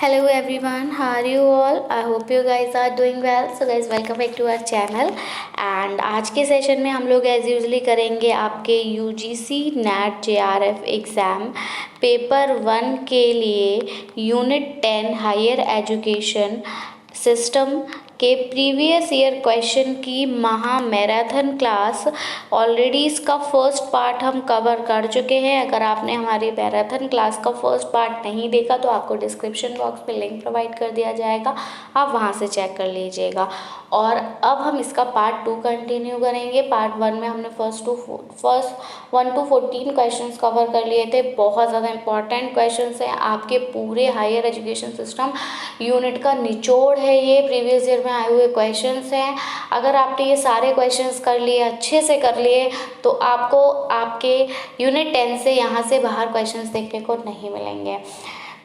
Hello everyone, how are you all? I hope you guys are doing well. So guys, welcome back to our channel. And आज के session में हम लोग as usually करेंगे आपके UGC net JRF exam paper 1 के लिए unit 10 higher education system के प्रीवियस ईयर क्वेश्चन की महा मैराथन क्लास ऑलरेडी इसका फर्स्ट पार्ट हम कवर कर चुके हैं। अगर आपने हमारी मैराथन क्लास का फर्स्ट पार्ट नहीं देखा तो आपको डिस्क्रिप्शन बॉक्स में लिंक प्रोवाइड कर दिया जाएगा, आप वहां से चेक कर लीजिएगा। और अब हम इसका पार्ट 2 कंटिन्यू करेंगे। पार्ट 1 में हमने फर्स्ट 1 to 14 क्वेश्चंस कवर कर लिए थे। बहुत ज़्यादा इंपॉर्टेंट क्वेश्चंस हैं, आपके पूरे हायर एजुकेशन सिस्टम यूनिट का निचोड़ है। ये प्रीवियस ईयर में आए हुए क्वेश्चंस हैं। अगर आपने ये सारे क्वेश्चंस कर लिए, अच्छे से कर लिए, तो आपको आपके यूनिट 10 से यहाँ से बाहर क्वेश्चंस देखने को नहीं मिलेंगे।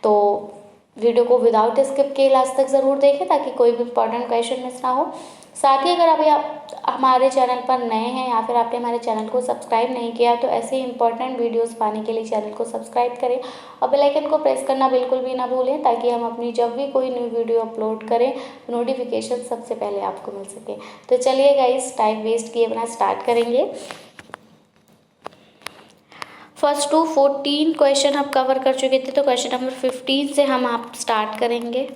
तो वीडियो को विदाउट स्किप किए लास्ट तक ज़रूर देखें ताकि कोई भी इंपॉर्टेंट क्वेश्चन मिस ना हो। साथ ही अगर अभी आप हमारे चैनल पर नए हैं या फिर आपने हमारे चैनल को सब्सक्राइब नहीं किया तो ऐसे ही इंपॉर्टेंट वीडियोस पाने के लिए चैनल को सब्सक्राइब करें और बेल आइकन को प्रेस करना बिल्कुल भी ना भूलें ताकि हम अपनी जब भी कोई न्यू वीडियो अपलोड करें नोटिफिकेशन सबसे पहले आपको मिल सके। तो चलिए गाइस, टाइम वेस्ट किए बिना स्टार्ट करेंगे। फर्स्ट 2 14 क्वेश्चन हम कवर कर चुके थे, तो क्वेश्चन नंबर 15 से हम आप स्टार्ट करेंगे।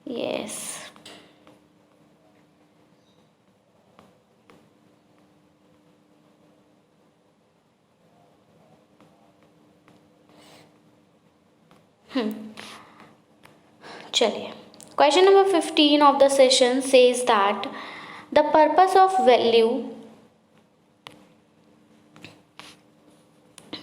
यस, चलिए। Question number 15 of the session says that the purpose of value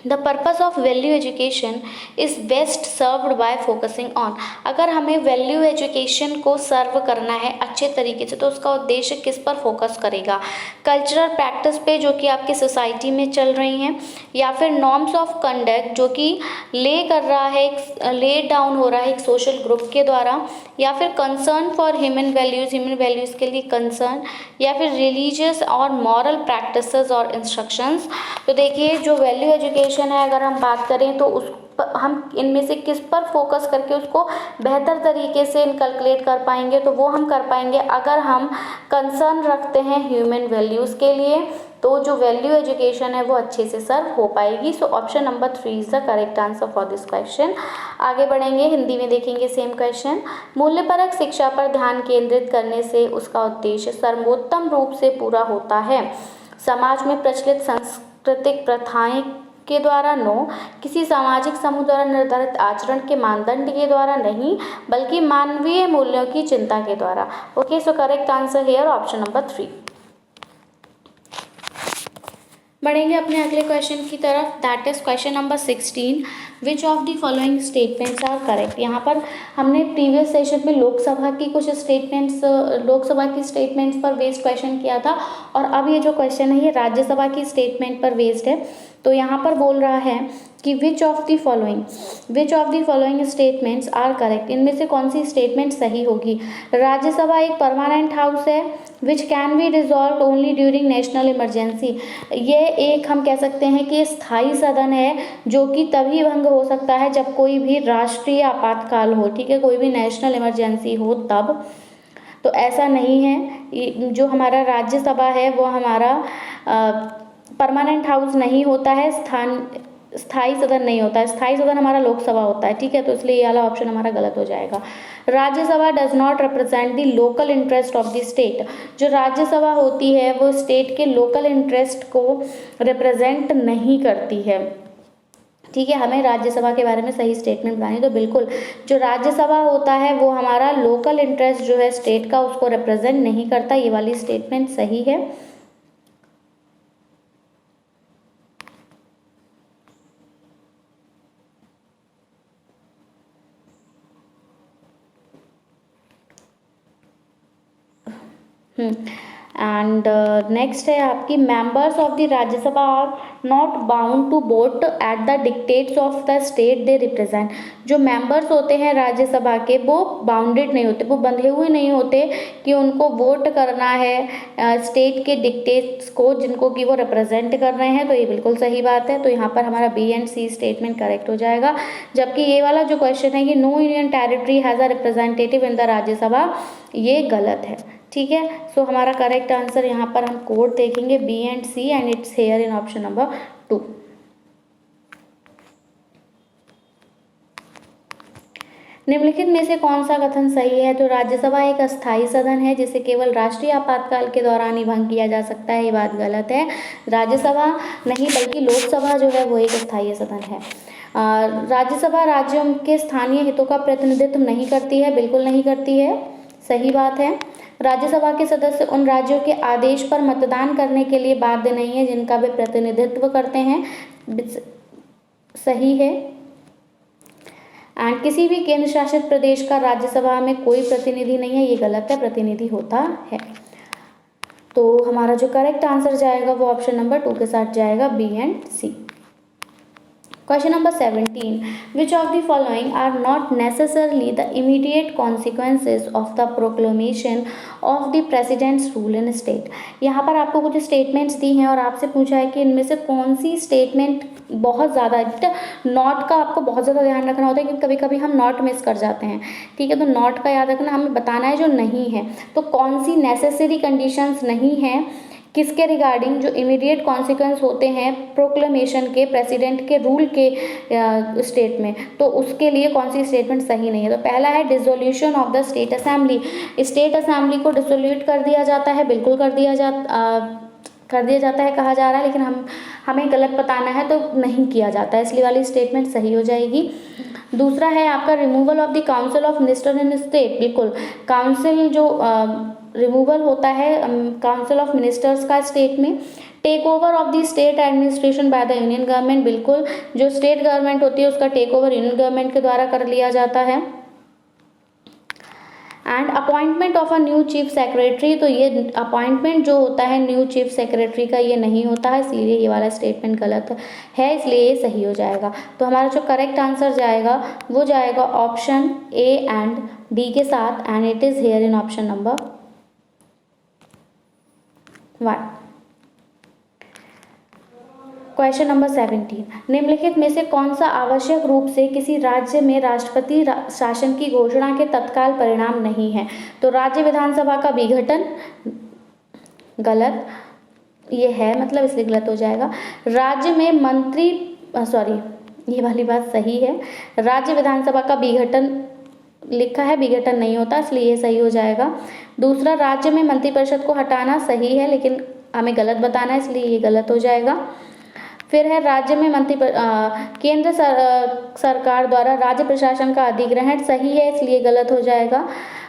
the purpose of value education is best served bye focusing on. अगर हमें वैल्यू एजुकेशन को सर्व करना है अच्छे तरीके से तो उसका उद्देश्य किस पर फोकस करेगा? कल्चरल प्रैक्टिस पे जो कि आपकी सोसाइटी में चल रही हैं, या फिर नॉर्म्स ऑफ कंडक्ट जो कि ले डाउन हो रहा है एक सोशल ग्रुप के द्वारा, या फिर कंसर्न फॉर ह्यूमन वैल्यूज़ के लिए कंसर्न, या फिर रिलीजियस और मॉरल प्रैक्टिसेस और इंस्ट्रक्शंस। तो देखिए, जो वैल्यू एजुकेशन है, अगर हम बात करें तो हम इनमें से किस पर फोकस करके उसको बेहतर तरीके से इनकलकुलेट कर पाएंगे, तो वो हम कर पाएंगे अगर हम कंसर्न रखते हैं ह्यूमन वैल्यूज़ के लिए, तो जो वैल्यू एजुकेशन है वो अच्छे से सर्व हो पाएगी। सो option number 3 is the correct answer for this question. आगे बढ़ेंगे, हिंदी में देखेंगे सेम क्वेश्चन। मूल्यपरक शिक्षा पर ध्यान केंद्रित करने से उसका उद्देश्य सर्वोत्तम रूप से पूरा होता है। समाज में प्रचलित सांस्कृतिक प्रथाएं के द्वारा किसी सामाजिक समूह द्वारा निर्धारित आचरण के मानदंड के द्वारा नहीं, बल्कि मानवीय मूल्यों की चिंता के द्वारा। Okay, so correct answer here option number 3। बढ़ेंगे अपने अगले क्वेश्चन की तरफ, that is question number 16। Which of the following statements are correct. यहाँ पर हमने प्रीवियस सेशन में लोकसभा की स्टेटमेंट्स पर बेस्ड क्वेश्चन किया था, और अब ये जो क्वेश्चन है ये राज्यसभा की स्टेटमेंट पर बेस्ड है। तो यहाँ पर बोल रहा है कि which of the following statements are correct. इनमें से कौन सी स्टेटमेंट सही होगी? राज्यसभा एक परमानेंट हाउस है which can be dissolve only during national emergency. ये एक हम कह सकते हैं कि स्थायी सदन है जो कि तभी भंग हो सकता है जब कोई भी राष्ट्रीय आपातकाल हो, ठीक है, कोई भी नेशनल इमरजेंसी हो तब। तो ऐसा नहीं है, जो हमारा राज्यसभा है वो हमारा परमानेंट हाउस नहीं होता है, स्थायी सदन नहीं होता है। स्थायी सदन हमारा लोकसभा होता है, ठीक है, तो इसलिए ये वाला ऑप्शन हमारा गलत हो जाएगा। Rajya Sabha does not represent the local interest of the state. जो राज्यसभा होती है वो स्टेट के लोकल इंटरेस्ट को रिप्रेजेंट नहीं करती है, ठीक है। हमें राज्यसभा के बारे में सही स्टेटमेंट बनानी, तो बिल्कुल जो राज्यसभा होता है वो हमारा लोकल इंटरेस्ट जो है स्टेट का उसको रिप्रेजेंट नहीं करता। ये वाली स्टेटमेंट सही है। एंड नेक्स्ट है आपकी members of the Rajya Sabha are not bound to vote at the dictates of the state they represent. जो मेंबर्स होते हैं राज्यसभा के वो बाउंडेड नहीं होते, वो बंधे हुए नहीं होते कि उनको वोट करना है स्टेट के डिक्टेट्स को जिनको कि वो रिप्रेजेंट कर रहे हैं। तो ये बिल्कुल सही बात है। तो यहाँ पर हमारा B and C statement correct हो जाएगा। जबकि ये वाला जो क्वेश्चन है कि no union territory has a representative in the Rajya Sabha, ये गलत है। ठीक है, सो हमारा करेक्ट आंसर यहाँ पर हम कोड देखेंगे B and C and it's here in option number 2। निम्नलिखित में से कौन सा कथन सही है? तो राज्यसभा एक अस्थायी सदन है जिसे केवल राष्ट्रीय आपातकाल के दौरान ही भंग किया जा सकता है। ये बात गलत है। राज्यसभा नहीं बल्कि लोकसभा जो है वो एक अस्थायी सदन है। राज्यसभा राज्यों के स्थानीय हितों का प्रतिनिधित्व नहीं करती है, बिल्कुल नहीं करती है, सही बात है। राज्यसभा के सदस्य उन राज्यों के आदेश पर मतदान करने के लिए बाध्य नहीं है जिनका वे प्रतिनिधित्व करते हैं, सही है। एंड किसी भी केंद्र शासित प्रदेश का राज्यसभा में कोई प्रतिनिधि नहीं है, ये गलत है, प्रतिनिधि होता है। तो हमारा जो करेक्ट आंसर जाएगा वो ऑप्शन नंबर 2 के साथ जाएगा B and C. Question number 17. Which of the following are not necessarily the immediate consequences of the proclamation of the president's rule in state? यहाँ पर आपको कुछ स्टेटमेंट्स दी हैं और आपसे पूछा है कि इनमें से कौन सी स्टेटमेंट बहुत ज़्यादा, नॉट का आपको बहुत ज़्यादा ध्यान रखना होता है क्योंकि कभी कभी हम नॉट मिस कर जाते हैं। ठीक है, तो नॉट का याद रखना, हमें बताना है जो नहीं है। तो कौन सी नेसेसरी कंडीशंस नहीं है किसके रिगार्डिंग, जो इमीडिएट कॉन्सिक्वेंस होते हैं प्रोक्लेमेशन के, प्रेसिडेंट के रूल के स्टेट में, तो उसके लिए कौन सी स्टेटमेंट सही नहीं है? तो पहला है dissolution of the state assembly. State assembly को डिसोल्यूट कर दिया जाता है, बिल्कुल कर दिया जाता है कहा जा रहा है, लेकिन हमें गलत बताना है तो नहीं किया जाता है, इसलिए वाली स्टेटमेंट सही हो जाएगी। दूसरा है आपका removal of the council of minister in state. बिल्कुल, काउंसिल जो रिमूवल होता है काउंसिल ऑफ मिनिस्टर्स का स्टेट में। Take over of the state administration by the union government. बिल्कुल, जो स्टेट गवर्नमेंट होती है उसका टेक ओवर यूनियन गवर्नमेंट के द्वारा कर लिया जाता है। And appointment of a new chief secretary. तो ये अपॉइंटमेंट जो होता है न्यू चीफ सेक्रेटरी का, ये नहीं होता है, इसलिए ये वाला स्टेटमेंट गलत है, इसलिए ये सही हो जाएगा। तो हमारा जो करेक्ट आंसर जाएगा वो जाएगा ऑप्शन ए एंड डी के साथ, and it is here in option number 1। Question number 17। निम्नलिखित में से कौन सा आवश्यक रूप से किसी राज्य में राष्ट्रपति शासन की घोषणा के तत्काल परिणाम नहीं है? तो राज्य विधानसभा का विघटन, गलत, ये है मतलब इसलिए गलत हो जाएगा। राज्य में मंत्री, सॉरी ये वाली बात सही है, राज्य विधानसभा का विघटन लिखा है, विघटन नहीं होता, इसलिए ये सही हो जाएगा। दूसरा, राज्य में मंत्रिपरिषद को हटाना सही है, लेकिन हमें गलत बताना है, इसलिए ये गलत हो जाएगा। फिर है राज्य में केंद्र सरकार द्वारा राज्य प्रशासन का अधिग्रहण, सही है, इसलिए गलत हो जाएगा।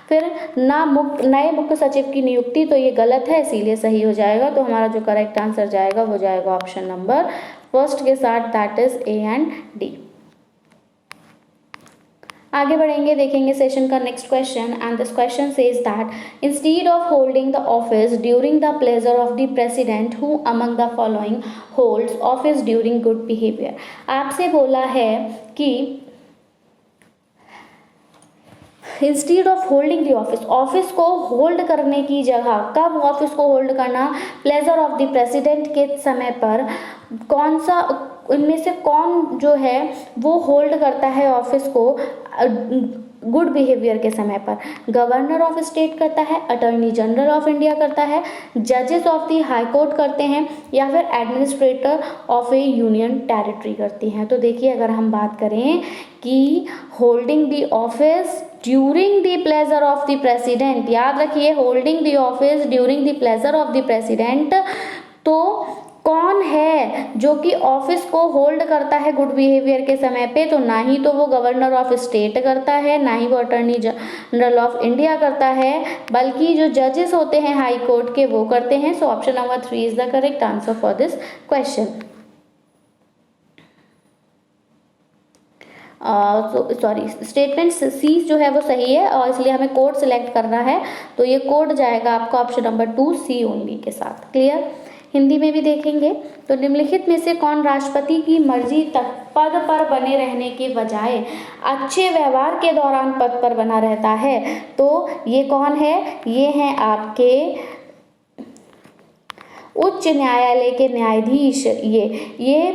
फिर नए मुख्य सचिव की नियुक्ति, तो ये गलत है, इसीलिए सही हो जाएगा। तो हमारा जो करेक्ट आंसर जाएगा वो जाएगा ऑप्शन नंबर 1 के साथ, that is A and D. आगे बढ़ेंगे, देखेंगे सेशन का next question, and this question says that instead of holding the office during the pleasure of the president who among the following holds office during good behaviour. आपसे बोला है कि instead of holding the office, office को hold करने की जगह, कब office को होल्ड करना? प्लेजर ऑफ द प्रेसिडेंट के समय पर। कौन सा इनमें से कौन जो है वो होल्ड करता है ऑफिस को गुड बिहेवियर के समय पर? गवर्नर ऑफ स्टेट करता है, अटॉर्नी जनरल ऑफ इंडिया करता है, जजेस ऑफ द हाई कोर्ट करते हैं, या फिर administrator of A union territory करती हैं? तो देखिए, अगर हम बात करें कि holding the office during the pleasure of the president, याद रखिए holding the office during the pleasure of the president, तो कौन है जो कि ऑफिस को होल्ड करता है गुड बिहेवियर के समय पे? तो ना ही तो वो गवर्नर ऑफ स्टेट करता है, ना ही वो अटॉर्नी जनरल ऑफ इंडिया करता है, बल्कि जो जजेस होते हैं हाई कोर्ट के वो करते हैं। So option number 3 is the correct answer for this question. Sorry, statement C जो है वो सही है और इसलिए हमें कोड सिलेक्ट करना है, तो ये कोड जाएगा आपका ऑप्शन नंबर 2 सी ओनली के साथ। क्लियर। हिंदी में भी देखेंगे तो निम्नलिखित में से कौन राष्ट्रपति की मर्जी तक पद पर बने रहने के बजाय अच्छे व्यवहार के दौरान पद पर बना रहता है? तो ये कौन है? ये हैं आपके उच्च न्यायालय के न्यायाधीश। ये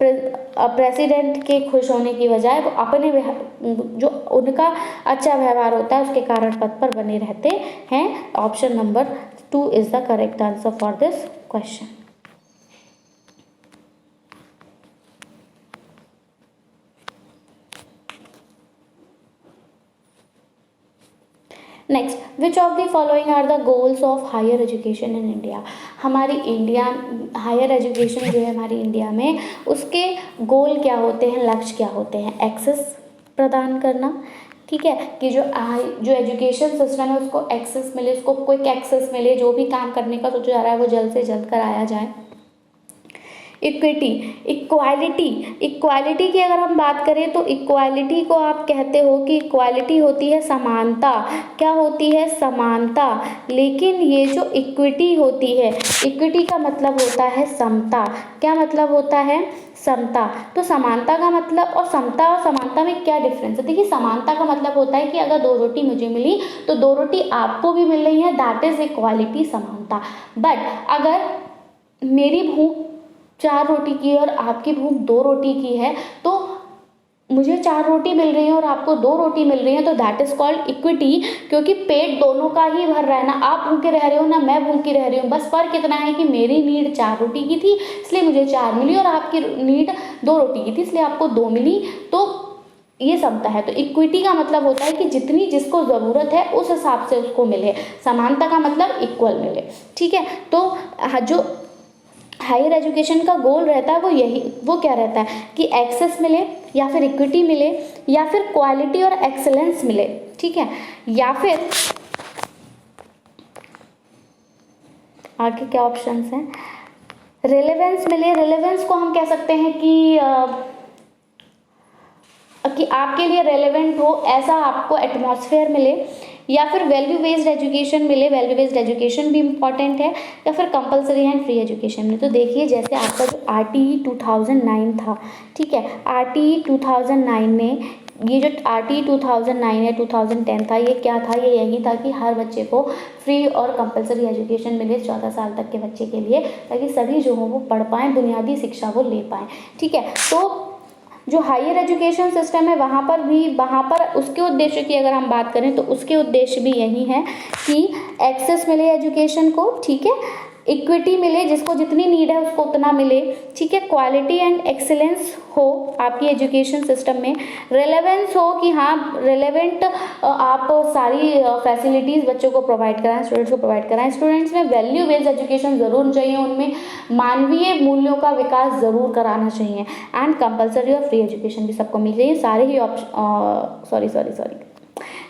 प्रेसिडेंट के खुश होने की बजाय वो अपने जो उनका अच्छा व्यवहार होता है उसके कारण पद पर बने रहते हैं। Option number 2 is the correct answer for this question. Next, which of the following are the goals of higher education in India? हमारी इंडिया हायर एजुकेशन जो है हमारी इंडिया में, उसके गोल क्या होते हैं, लक्ष्य क्या होते हैं? एक्सेस प्रदान करना, ठीक है, कि जो एजुकेशन सिस्टम है उसको एक्सेस मिले, उसको क्विक एक्सेस मिले, जो भी काम करने का सोचा जा रहा है वो जल्द से जल्द कराया जाए। इक्विटी, इक्वालिटी की अगर हम बात करें तो इक्वालिटी को आप कहते हो कि इक्वालिटी होती है समानता। क्या होती है? समानता। लेकिन ये जो इक्विटी होती है, इक्विटी का मतलब होता है समता। क्या मतलब होता है? समता। तो समानता का मतलब और समता और समानता में क्या डिफरेंस है? देखिए, समानता का मतलब होता है कि अगर 2 रोटी मुझे मिली तो 2 रोटी आपको भी मिल रही है, दैट इज इक्वालिटी, समानता। बट अगर मेरी भूख 4 रोटी की है और आपकी भूख 2 रोटी की है, तो मुझे 4 रोटी मिल रही है और आपको 2 रोटी मिल रही है, तो दैट इज कॉल्ड इक्विटी, क्योंकि पेट दोनों का ही भर रहा है ना। आप भूखे रह रहे हो ना मैं भूखी रह रही हूँ, बस फर्क इतना है कि मेरी नीड 4 रोटी की थी इसलिए मुझे 4 मिली और आपकी नीड 2 रोटी की थी इसलिए आपको 2 मिली। तो ये समता है। तो इक्विटी का मतलब होता है कि जितनी जिसको ज़रूरत है उस हिसाब से उसको मिले। समानता का मतलब इक्वल मिले, ठीक है। तो जो हायर एजुकेशन का गोल रहता है वो क्या रहता है कि एक्सेस मिले या फिर इक्विटी मिले या फिर क्वालिटी और एक्सेलेंस मिले, ठीक है, या फिर आगे क्या ऑप्शंस हैं? रेलेवेंस मिले। रेलेवेंस को हम कह सकते हैं कि आपके लिए रेलेवेंट हो ऐसा आपको एटमॉस्फेयर मिले, या फिर वैल्यू बेस्ड एजुकेशन मिले। वैल्यू बेस्ड एजुकेशन भी इम्पॉर्टेंट है, या फिर कंपलसरी एंड फ्री एजुकेशन मिले। तो देखिए, जैसे आपका जो RTE 2009 था, ठीक है, RTE 2009 में ये जो RTE 2009 है 2010 था, ये क्या था? ये यही था कि हर बच्चे को फ्री और कंपलसरी एजुकेशन मिले 14 साल तक के बच्चे के लिए, ताकि सभी जो हो वो पढ़ पाएँ, बुनियादी शिक्षा वो ले पाएँ, ठीक है। तो जो हायर एजुकेशन सिस्टम है वहाँ पर उसके उद्देश्य की अगर हम बात करें तो उसके उद्देश्य भी यही है कि एक्सेस मिले एजुकेशन को, ठीक है, इक्विटी मिले, जिसको जितनी नीड है उसको उतना मिले, ठीक है, क्वालिटी एंड एक्सीलेंस हो आपकी एजुकेशन सिस्टम में, रेलेवेंस हो कि हाँ रेलेवेंट आप सारी फैसिलिटीज़ बच्चों को प्रोवाइड कराएं, स्टूडेंट्स को प्रोवाइड कराएं। स्टूडेंट्स में वैल्यू बेस्ड एजुकेशन ज़रूर चाहिए, उनमें मानवीय मूल्यों का विकास ज़रूर कराना चाहिए, एंड कंपलसरी और फ्री एजुकेशन भी सबको मिल चाहिए। सारे ही ऑप्शन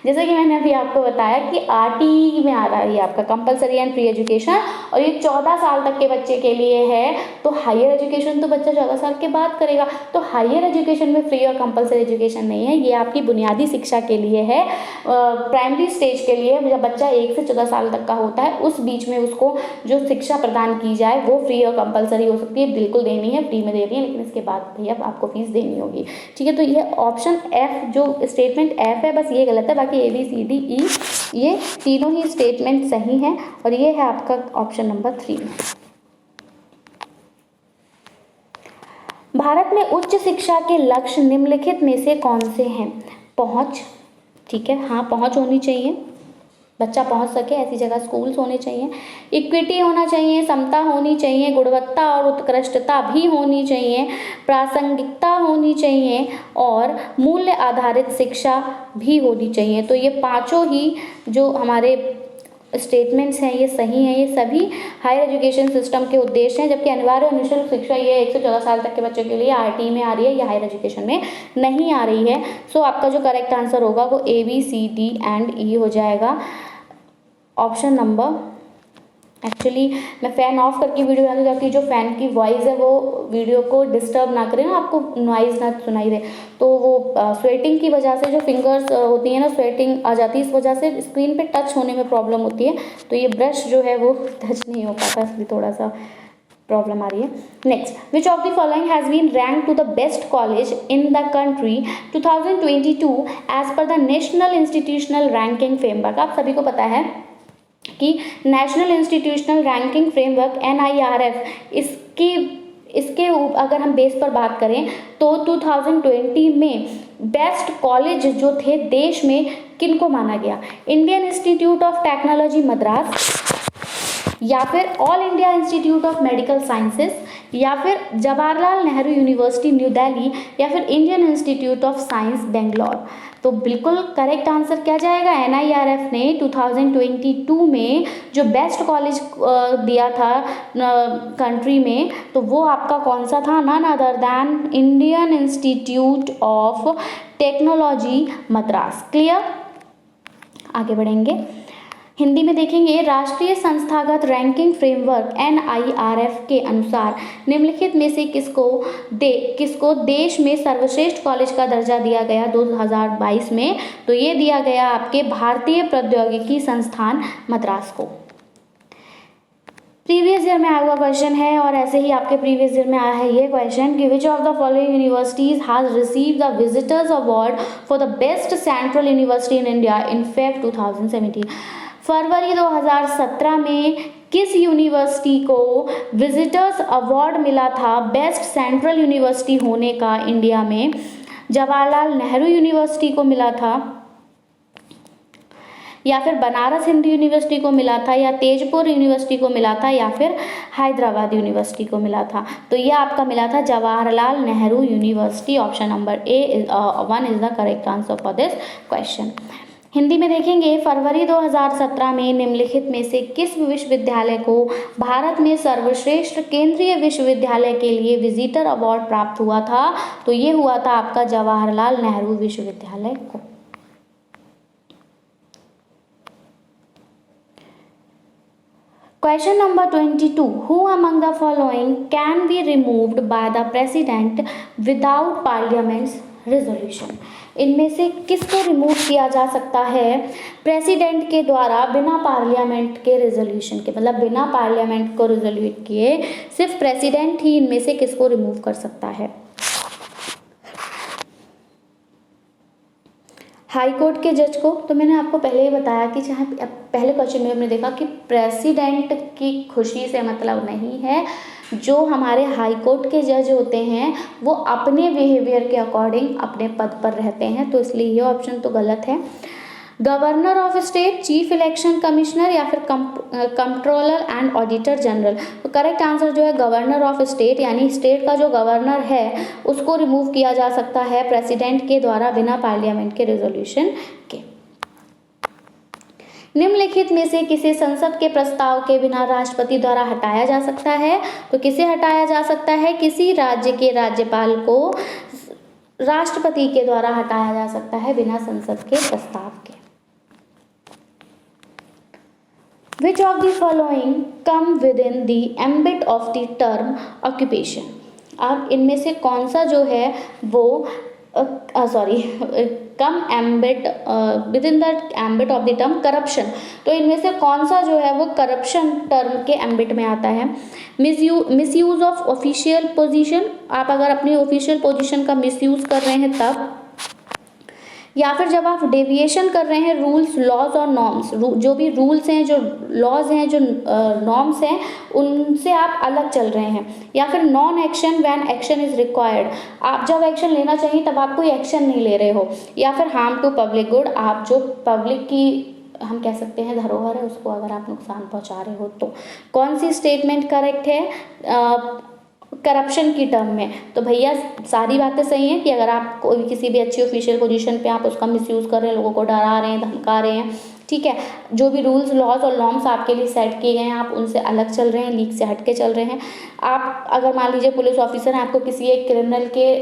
जैसे कि मैंने अभी आपको बताया कि RTE में आ रहा है ये आपका कंपलसरी एंड फ्री एजुकेशन, और ये 14 साल तक के बच्चे के लिए है। तो हायर एजुकेशन तो बच्चा 14 साल के बाद करेगा, तो हायर एजुकेशन में फ्री और कंपलसरी एजुकेशन नहीं है, ये आपकी बुनियादी शिक्षा के लिए है, प्राइमरी स्टेज के लिए। जब बच्चा 1 से 14 साल तक का होता है उस बीच में उसको जो शिक्षा प्रदान की जाए वो फ्री और कंपलसरी हो सकती है, बिल्कुल देनी है, फ्री में देनी है, लेकिन इसके बाद भैया आपको फीस देनी होगी, ठीक है। तो ये ऑप्शन F जो स्टेटमेंट F है बस ये गलत है, बाकी ABCDE ये तीनों ही स्टेटमेंट सही हैं, और ये है आपका ऑप्शन नंबर 3। भारत में उच्च शिक्षा के लक्ष्य निम्नलिखित में से कौन से हैं? पहुंच, ठीक है, हाँ पहुंच होनी चाहिए, बच्चा पहुंच सके ऐसी जगह स्कूल्स होने चाहिए, इक्विटी होना चाहिए, समता होनी चाहिए, गुणवत्ता और उत्कृष्टता भी होनी चाहिए, प्रासंगिकता होनी चाहिए, और मूल्य आधारित शिक्षा भी होनी चाहिए। तो ये पांचों ही जो हमारे स्टेटमेंट्स हैं ये सही हैं, ये सभी हायर एजुकेशन सिस्टम के उद्देश्य हैं। जबकि अनिवार्य और निःशुल्क शिक्षा ये 1 से 14 साल तक के बच्चों के लिए RTE में आ रही है, या हायर एजुकेशन में नहीं आ रही है। सो आपका जो करेक्ट आंसर होगा वो ABCD एंड E हो जाएगा, ऑप्शन नंबर एक्चुअली मैं फ़ैन ऑफ करके वीडियो बनाती हूँ ताकि जो फ़ैन की वॉइस है वो वीडियो को डिस्टर्ब ना करे ना, आपको नॉइज़ ना सुनाई दे। तो वो स्वेटिंग की वजह से जो फिंगर्स होती है ना, स्वेटिंग आ जाती है, इस वजह से स्क्रीन पे टच होने में प्रॉब्लम होती है। तो ये ब्रश जो है वो टच नहीं हो पाता, इसलिए थोड़ा सा प्रॉब्लम आ रही है। Next, which of the following has been rank to the best college in the country 2022 as per the national institutional ranking framework. आप सभी को पता है कि national institutional ranking framework NIRF, इसके अगर हम बेस पर बात करें तो 2020 में बेस्ट कॉलेज जो थे देश में किनको माना गया? Indian Institute of Technology Madras, या फिर all India institute of medical sciences, या फिर जवाहरलाल नेहरू यूनिवर्सिटी न्यू दिल्ली, या फिर Indian Institute of science Bangalore. तो बिल्कुल करेक्ट आंसर क्या जाएगा? NIRF ने 2022 में जो बेस्ट कॉलेज दिया था कंट्री में, तो वो आपका कौन सा था? None other than Indian Institute of Technology Madras. Clear? आगे बढ़ेंगे, हिंदी में देखेंगे। राष्ट्रीय संस्थागत रैंकिंग फ्रेमवर्क NIRF के अनुसार निम्नलिखित में से किसको देश में सर्वश्रेष्ठ कॉलेज का दर्जा दिया गया 2022 में? तो ये दिया गया आपके भारतीय प्रौद्योगिकी संस्थान मद्रास को। प्रीवियस ईयर में आया हुआ क्वेश्चन है, और ऐसे ही आपके प्रीवियस ईयर में आया है ये क्वेश्चन कि which of the following universities has received the visitors award for the best central university in India in Feb 2017। फरवरी 2017 में किस यूनिवर्सिटी को विजिटर्स अवार्ड मिला था बेस्ट सेंट्रल यूनिवर्सिटी होने का इंडिया में? जवाहरलाल नेहरू यूनिवर्सिटी को मिला था, या फिर बनारस हिंदू यूनिवर्सिटी को मिला था, या तेजपुर यूनिवर्सिटी को मिला था, या फिर हैदराबाद यूनिवर्सिटी को मिला था? तो यह आपका मिला था Jawaharlal Nehru university. Option number A1 is the correct answer for this question. Hindi में देखेंगे, फरवरी 2017 में निम्नलिखित में से किस विश्वविद्यालय को भारत में सर्वश्रेष्ठ केंद्रीय विश्वविद्यालय के लिए विजिटर अवार्ड प्राप्त हुआ था? तो ये हुआ था आपका जवाहरलाल नेहरू विश्वविद्यालय को। Question number 22. Who among the following can be removed by the president without parliament's resolution? इनमें से किसको रिमूव किया जा सकता है प्रेसिडेंट के द्वारा बिना पार्लियामेंट के रेजोल्यूशन के? मतलब बिना पार्लियामेंट को रिजोल्यूट किए सिर्फ प्रेसिडेंट ही इनमें से किसको रिमूव कर सकता है? हाई कोर्ट के जज को। तो मैंने आपको पहले ही बताया कि चाहे पहले क्वेश्चन में हमने देखा कि प्रेसिडेंट की खुशी से मतलब नहीं है, जो हमारे हाई कोर्ट के जज होते हैं वो अपने बिहेवियर के अकॉर्डिंग अपने पद पर रहते हैं, तो इसलिए ये ऑप्शन तो गलत है। Governor of state, chief election commissioner, या फिर कंट्रोलर एंड ऑडिटर जनरल। तो करेक्ट आंसर जो है गवर्नर ऑफ स्टेट, यानी स्टेट का जो गवर्नर है उसको रिमूव किया जा सकता है प्रेसिडेंट के द्वारा बिना पार्लियामेंट के रेजोल्यूशन के। निम्नलिखित में से किसे संसद के प्रस्ताव के बिना राष्ट्रपति द्वारा हटाया जा सकता है? तो किसे हटाया जा सकता है? किसी राज्य के राज्यपाल को राष्ट्रपति के द्वारा हटाया जा सकता है बिना संसद के प्रस्ताव के। Which of the following come within the ambit of the term occupation? अब इनमें से कौन सा जो है वो come ambit within the ambit of the term corruption. तो इनमें से कौन सा जो है वो करप्शन टर्म के एम्बिट में आता है? मिसयूज ऑफ ऑफिशियल पोजीशन, आप अगर अपनी ऑफिशियल पोजीशन का मिसयूज कर रहे हैं तब, या फिर जब आप डेविएशन कर रहे हैं रूल्स, लॉज और नॉर्म्स, जो भी रूल्स हैं, जो लॉज हैं, जो नॉर्म्स हैं, उनसे आप अलग चल रहे हैं, या फिर non action when action is required, आप जब एक्शन लेना चाहिए तब आप कोई एक्शन नहीं ले रहे हो, या फिर हार्म टू पब्लिक गुड, आप जो पब्लिक की हम कह सकते हैं धरोहर है उसको अगर आप नुकसान पहुंचा रहे हो। तो कौन सी स्टेटमेंट करेक्ट है करप्शन की टर्म में? तो भैया सारी बातें सही हैं कि अगर आप कोई किसी भी अच्छी ऑफिशियल पोजीशन पे आप उसका मिसयूज़ कर रहे हैं, लोगों को डरा रहे हैं, धमका रहे हैं, ठीक है, जो भी रूल्स, लॉज और नॉर्म्स आपके लिए सेट किए गए हैं आप उनसे अलग चल रहे हैं, लीक से हट के चल रहे हैं। आप अगर मान लीजिए पुलिस ऑफिसर हैं, आपको किसी एक क्रिमिनल के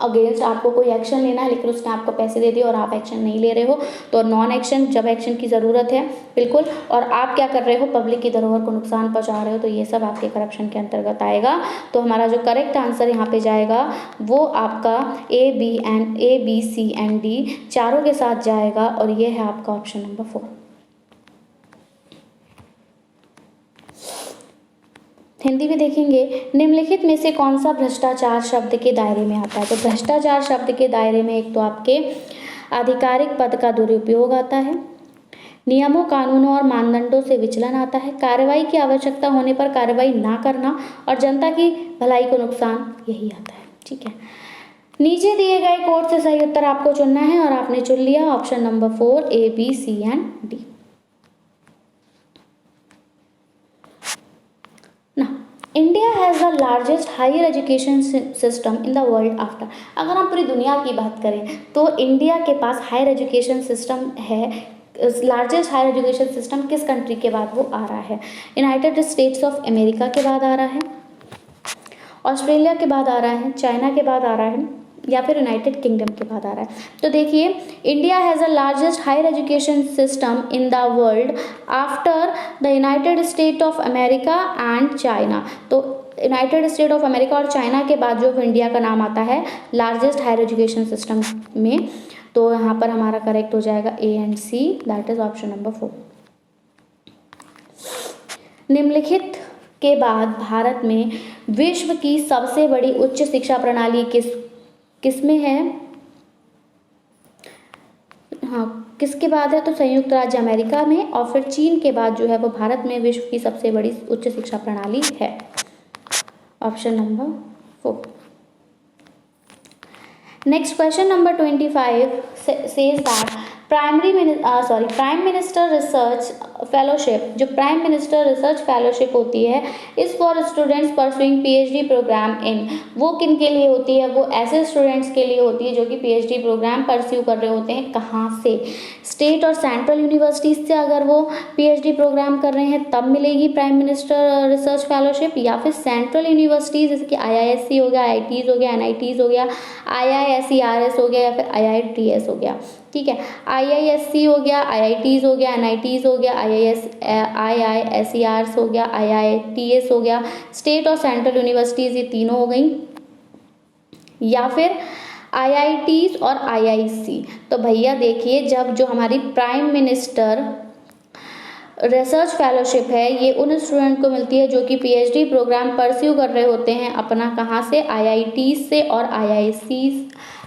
अगेंस्ट आपको कोई एक्शन लेना है, लेकिन उसने आपको पैसे दे दिए और आप एक्शन नहीं ले रहे हो, तो नॉन एक्शन, जब एक्शन की ज़रूरत है बिल्कुल, और आप क्या कर रहे हो, पब्लिक की धरोहर को नुकसान पहुंचा रहे हो, तो ये सब आपके करप्शन के अंतर्गत आएगा। तो हमारा जो करेक्ट आंसर यहाँ पे जाएगा वो आपका A B C and D चारों के साथ जाएगा, और ये है आपका ऑप्शन नंबर 4। हिंदी में देखेंगे, निम्नलिखित में से कौन सा भ्रष्टाचार शब्द के दायरे में आता है। तो भ्रष्टाचार शब्द के दायरे में एक तो आपके आधिकारिक पद का दुरुपयोग आता है, नियमों, कानूनों और मानदंडों से विचलन आता है, कार्रवाई की आवश्यकता होने पर कार्रवाई ना करना, और जनता की भलाई को नुकसान, यही आता है। ठीक है, नीचे दिए गए कोड से सही उत्तर आपको चुनना है, और आपने चुन लिया option number 4 A B C and D. India has the largest higher education system in the world after. अगर हम पूरी दुनिया की बात करें तो इंडिया के पास हायर एजुकेशन सिस्टम है, लार्जेस्ट हायर एजुकेशन सिस्टम किस कंट्री के बाद वो आ रहा है। यूनाइटेड स्टेट्स ऑफ अमेरिका के बाद आ रहा है, ऑस्ट्रेलिया के बाद आ रहा है, चाइना के बाद आ रहा है, या फिर यूनाइटेड किंगडम के बाद आ रहा है। तो देखिए, India has the largest higher education system in the world after the United State of America and China. तो यूनाइटेड स्टेट ऑफ अमेरिका और चाइना के बाद जो इंडिया का नाम आता है लार्जेस्ट हायर एजुकेशन सिस्टम में, तो यहाँ पर हमारा करेक्ट हो जाएगा A and C, that is option number 4। निम्नलिखित के बाद भारत में विश्व की सबसे बड़ी उच्च शिक्षा प्रणाली किसमें है। हाँ, किसके बाद है, तो संयुक्त राज्य अमेरिका में, और फिर चीन के बाद जो है वो भारत में विश्व की सबसे बड़ी उच्च शिक्षा प्रणाली है, option number 4। Next question number 25 says that prime minister research fellowship, जो प्राइम मिनिस्टर रिसर्च फेलोशिप होती है, is for students pursuing PhD program in, वो किन के लिए होती है, वो ऐसे स्टूडेंट्स के लिए होती है जो कि पीएचडी प्रोग्राम परस्यू कर रहे होते हैं। कहाँ से, स्टेट और सेंट्रल यूनिवर्सिटीज से अगर वो पीएचडी प्रोग्राम कर रहे हैं तब मिलेगी प्राइम मिनिस्टर रिसर्च फेलोशिप, या फिर सेंट्रल यूनिवर्सिटीज जैसे कि आईआईएससी हो गया, आईआईटीज हो गया, एनआईटीज हो गया, आईआईएसईआरएस हो गया, या फिर आईआईटीएस हो गया। ठीक है, आईआईएससी हो गया, आईआईटीज हो गया, एनआईटीज हो गया, आईआईएसईआरएस हो गया, आईआईटीएस हो गया, स्टेट और सेंट्रल यूनिवर्सिटीज, ये तीनों हो गई, या फिर आईआईटीज और आईआईसी। तो भैया देखिए, जब जो हमारी प्राइम मिनिस्टर रिसर्च फेलोशिप है ये उन स्टूडेंट को मिलती है जो कि पीएचडी प्रोग्राम परस्यू कर रहे होते हैं अपना, कहाँ से, आईआईटी से और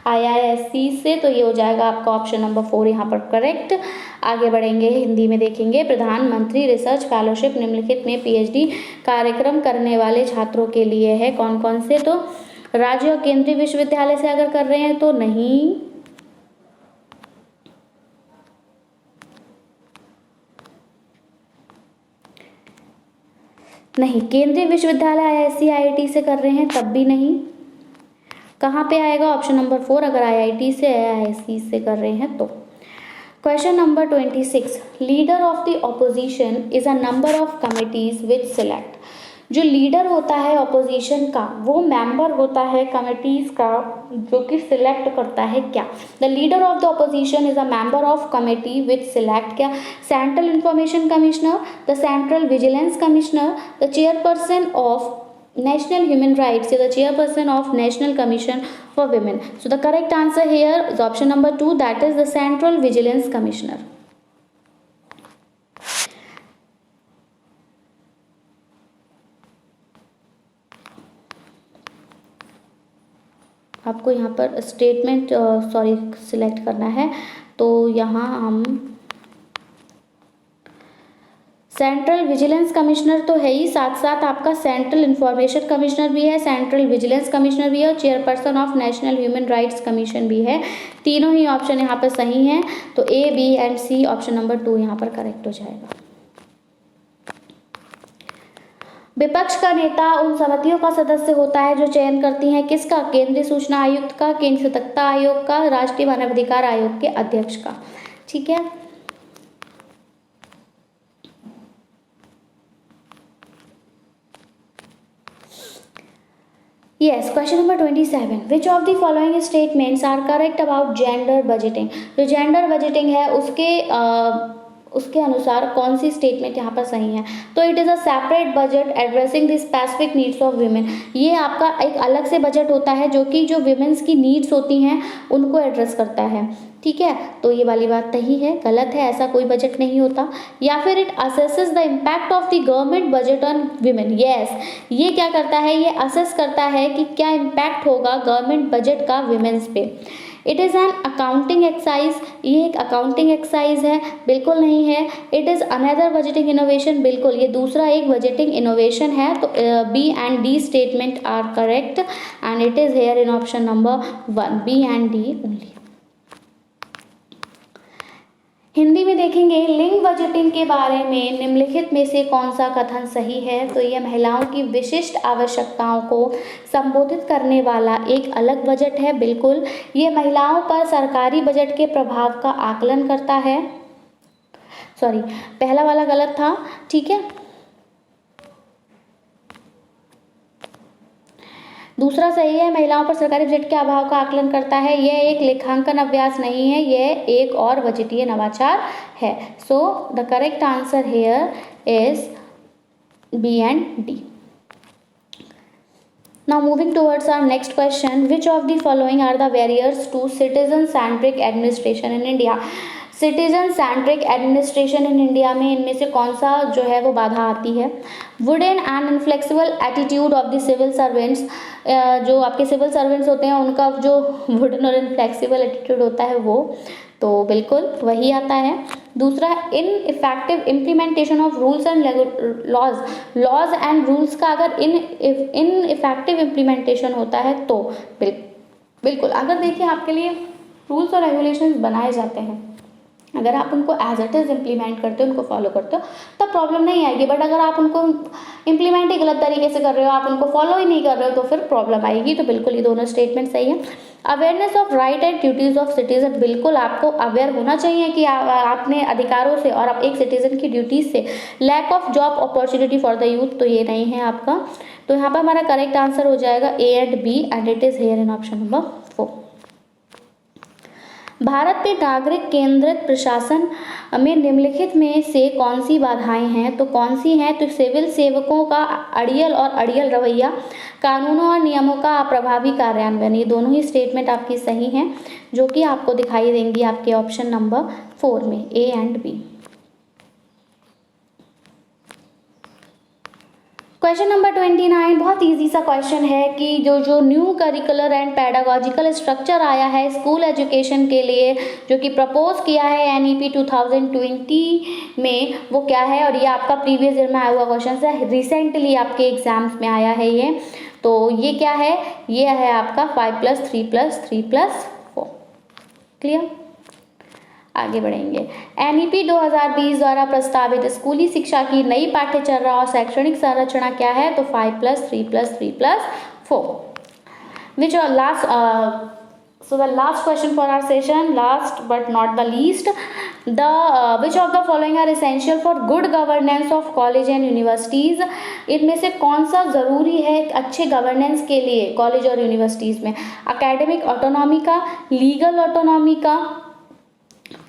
आईआईएससी से। तो ये हो जाएगा आपका ऑप्शन नंबर 4 यहाँ पर करेक्ट। आगे बढ़ेंगे, हिंदी में देखेंगे, प्रधानमंत्री रिसर्च फेलोशिप निम्नलिखित में पीएचडी कार्यक्रम करने वाले छात्रों के लिए है, कौन कौन से, तो राज्य और केंद्रीय विश्वविद्यालय से अगर कर रहे हैं तो नहीं, केंद्रीय विश्वविद्यालय आईआईएससी आईआईटी से कर रहे हैं तब भी नहीं। कहाँ पे आएगा, ऑप्शन नंबर 4, अगर आईआईटी से आईआईएससी से कर रहे हैं तो। Question number 26, leader of the opposition is a number of committees which select. जो लीडर होता है ऑपोजिशन का वो मेंबर होता है कमिटीज का जो कि सिलेक्ट करता है क्या। The leader of the opposition is a member of committee which select क्या, central information commissioner, the central vigilance commissioner, the chairperson of National Human Rights, the chairperson of National Commission for Women. So the correct answer here is option number 2, that is the Central Vigilance Commissioner. आपको यहाँ पर statement select करना है, तो यहाँ हम central vigilance commissioner तो है ही, साथ साथ आपका सेंट्रल इंफॉर्मेशन कमिश्नर भी है, सेंट्रल विजिलेंस कमिश्नर भी है और chairperson of national human rights commission भी है। तीनों ही ऑप्शन यहाँ पर सही हैं, तो A B and C option number 2 यहाँ पर करेक्ट हो जाएगा। विपक्ष का नेता उन समितियों का सदस्य होता है जो चयन करती हैं किसका, केंद्रीय सूचना आयुक्त का, केंद्रीय सतर्कता आयोग का, राष्ट्रीय मानवाधिकार आयोग के अध्यक्ष का। ठीक है, yes, question number 27, which of the following statements are correct about gender budgeting. जो जेंडर बजटिंग है उसके अनुसार कौन सी स्टेटमेंट यहाँ पर सही है। तो it is a separate budget addressing the specific needs of women. ये आपका एक अलग से बजट होता है जो कि जो विमेंस की नीड्स होती हैं उनको एड्रेस करता है, ठीक है। तो ये वाली बात सही है, गलत है, ऐसा कोई बजट नहीं होता। या फिर it assesses the impact of the government budget on women. Yes, ये क्या करता है, ये असेस करता है कि क्या इम्पैक्ट होगा गवर्नमेंट बजट का विमेंस पे। It is an accounting exercise, ये एक अकाउंटिंग एक्सरसाइज है, बिल्कुल नहीं है। It is another budgeting innovation, बिल्कुल ये दूसरा एक बजटिंग इनोवेशन है। तो B and D statement are correct and it is here in option number 1, B and D only. Hindi में देखेंगे, लिंग बजटिंग के बारे में निम्नलिखित में से कौन सा कथन सही है। तो यह महिलाओं की विशिष्ट आवश्यकताओं को संबोधित करने वाला एक अलग बजट है, बिल्कुल। ये महिलाओं पर सरकारी बजट के प्रभाव का आकलन करता है। सॉरी, पहला वाला गलत था, ठीक है। दूसरा सही है, महिलाओं पर सरकारी बजट के अभाव का आकलन करता है। यह एक लेखांकन अभ्यास नहीं है, यह एक और बजटीय नवाचार है। So the correct answer here is B and D. Now moving towards our next question, which of the following are the barriers to citizen-centric administration in India? Citizen centric administration in India में इनमें से कौन सा जो है वो बाधा आती है। Wooden and inflexible attitude of the civil servants, जो आपके सिविल सर्वेंट्स होते हैं उनका जो वुडन और इनफ्लेक्सिबल एटीट्यूड होता है वो, तो बिल्कुल वही आता है। दूसरा, ineffective implementation of rules and laws and rules का अगर इन इफेक्टिव इम्प्लीमेंटेशन होता है तो बिल्कुल अगर देखिए आपके लिए रूल्स और रेगुलेशंस बनाए जाते हैं, अगर आप उनको एज इट इज़ इम्प्लीमेंट करते हो, उनको फॉलो करते हो, तब प्रॉब्लम नहीं आएगी। बट अगर आप उनको इम्प्लीमेंट ही गलत तरीके से कर रहे हो, आप उनको फॉलो ही नहीं कर रहे हो, तो फिर प्रॉब्लम आएगी। तो बिल्कुल ये दोनों स्टेटमेंट सही है। Awareness of right and duties of citizen, बिल्कुल आपको अवेयर होना चाहिए कि आपने अधिकारों से और आप एक सिटीजन की ड्यूटीज से। Lack of job opportunity for the youth, तो ये नहीं है आपका। तो यहाँ पर हमारा करेक्ट आंसर हो जाएगा A and B and it is here in option number 4। Bharat में नागरिक केंद्रित प्रशासन में निम्नलिखित में से कौन सी बाधाएं हैं। तो कौन सी हैं, तो सिविल सेवकों का अड़ियल रवैया, कानूनों और नियमों का अप्रभावी कार्यान्वयन। ये दोनों ही स्टेटमेंट आपकी सही हैं, जो कि आपको दिखाई देंगी आपके ऑप्शन नंबर 4 में, A and B. Question number 29 बहुत इजी सा क्वेश्चन है कि जो new curricular and pedagogical structure आया है स्कूल एजुकेशन के लिए, जो कि प्रपोज किया है NEP 2020 में, वो क्या है। और ये आपका प्रीवियस ईयर में आया हुआ क्वेश्चन है, रिसेंटली आपके एग्जाम्स में आया है ये। तो ये क्या है, ये है आपका 5+3+3+4। क्लियर, आगे बढ़ेंगे। NEP 2020 द्वारा प्रस्तावित स्कूली शिक्षा की नई पाठ्यचर्या और शैक्षणिक संरचना क्या है। तो 5+3+3+4। Which are last, so the last question for our session, last but not the least, which of the following are essential for good governance of college and universities? इनमें से कौन सा ज़रूरी है अच्छे गवर्नेंस के लिए कॉलेज और यूनिवर्सिटीज़ में। एकेडमिक ऑटोनॉमी का, लीगल ऑटोनॉमी का,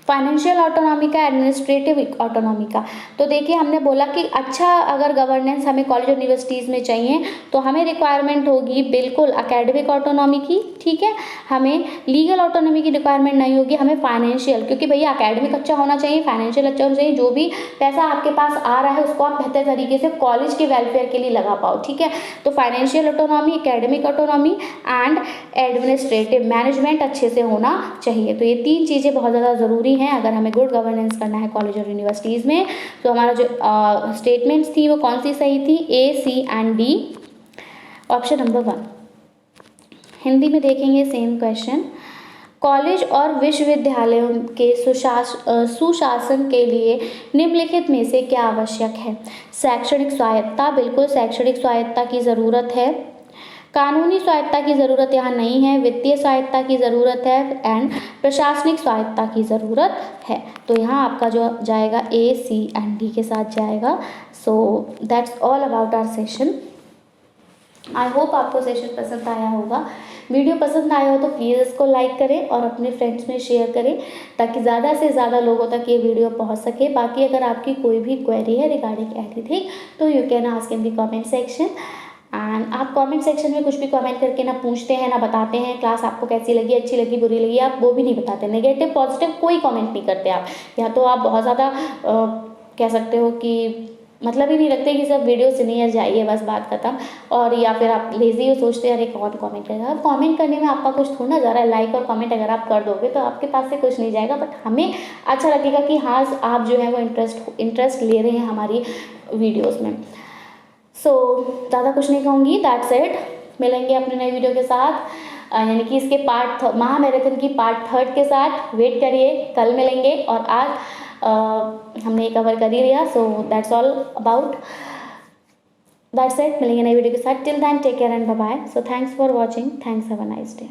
फाइनेंशियल ऑटोनॉमी का, एडमिनिस्ट्रेटिव ऑटोनॉमी का। तो देखिए हमने बोला कि अच्छा अगर गवर्नेंस हमें कॉलेज यूनिवर्सिटीज़ में चाहिए तो हमें रिक्वायरमेंट होगी बिल्कुल एकेडमिक ऑटोनॉमी की, ठीक है। हमें लीगल ऑटोनॉमी की रिक्वायरमेंट नहीं होगी, हमें फाइनेंशियल, क्योंकि भैया एकेडमिक अच्छा होना चाहिए, फाइनेंशियल अच्छा होना चाहिए। जो भी पैसा आपके पास आ रहा है उसको आप बेहतर तरीके से कॉलेज के वेलफेयर के लिए लगा पाओ, ठीक है। तो financial autonomy, academic autonomy and administrative management अच्छे से होना चाहिए। तो ये 3 चीज़ें बहुत ज़्यादा ज़रूरी हैं अगर हमें गुड गवर्नेंस करना है कॉलेज और यूनिवर्सिटीज़ में। तो हमारा जो स्टेटमेंट्स थी वो कौन सी सही थी, A, C and D, option number 1। Hindi में देखेंगे सेम क्वेश्चन। कॉलेज और विश्वविद्यालयों के सुशासन के लिए निम्नलिखित में से क्या आवश्यक है। शैक्षणिक स्वायत्ता, बिल्कुल शैक्षणिक स्वायत्ता की ज़रूरत है। कानूनी स्वायत्ता की ज़रूरत यहाँ नहीं है, वित्तीय स्वायत्ता की ज़रूरत है एंड प्रशासनिक स्वायत्ता की ज़रूरत है। तो यहाँ आपका जो जाएगा A, C एंड D के साथ जाएगा। So that's all about our session. I hope आपको सेशन पसंद आया होगा। वीडियो पसंद आया हो तो प्लीज़ इसको लाइक करें और अपने फ्रेंड्स में शेयर करें ताकि ज़्यादा से ज़्यादा लोगों तक ये वीडियो पहुंच सके। बाकी अगर आपकी कोई भी क्वेरी है रिगार्डिंग एनीथिंग तो you can ask in the comment section. And आप कमेंट सेक्शन में कुछ भी कमेंट करके ना पूछते हैं ना बताते हैं क्लास आपको कैसी लगी, अच्छी लगी, बुरी लगी, आप वो भी नहीं बताते। नेगेटिव पॉजिटिव कोई कमेंट नहीं करते आप। या तो आप बहुत ज़्यादा कह सकते हो कि मतलब ही नहीं रखते कि सब वीडियो से नहीं जाइए बस बात खत्म, और या फिर आप लेजी हो सोचते हैं अरे कौन कमेंट करेगा। अब कमेंट करने में आपका कुछ थोड़ा जा रहा है। लाइक और कमेंट अगर आप कर दोगे तो आपके पास से कुछ नहीं जाएगा, बट हमें अच्छा लगेगा कि हाँ आप जो है वो इंटरेस्ट ले रहे हैं हमारी वीडियोज़ में। सो ज़्यादा कुछ नहीं कहूँगी, दैट्स इट। मिलेंगे अपने नए वीडियो के साथ, यानी कि इसके महामैराथन की पार्ट 3 के साथ। वेट करिए, कल मिलेंगे और आज हमने कवर कर ही लिया। So that's all about, that's it. मिलेंगे नई वीडियो के साथ। Till then take care and bye bye. So thanks for watching, thanks, have a nice day.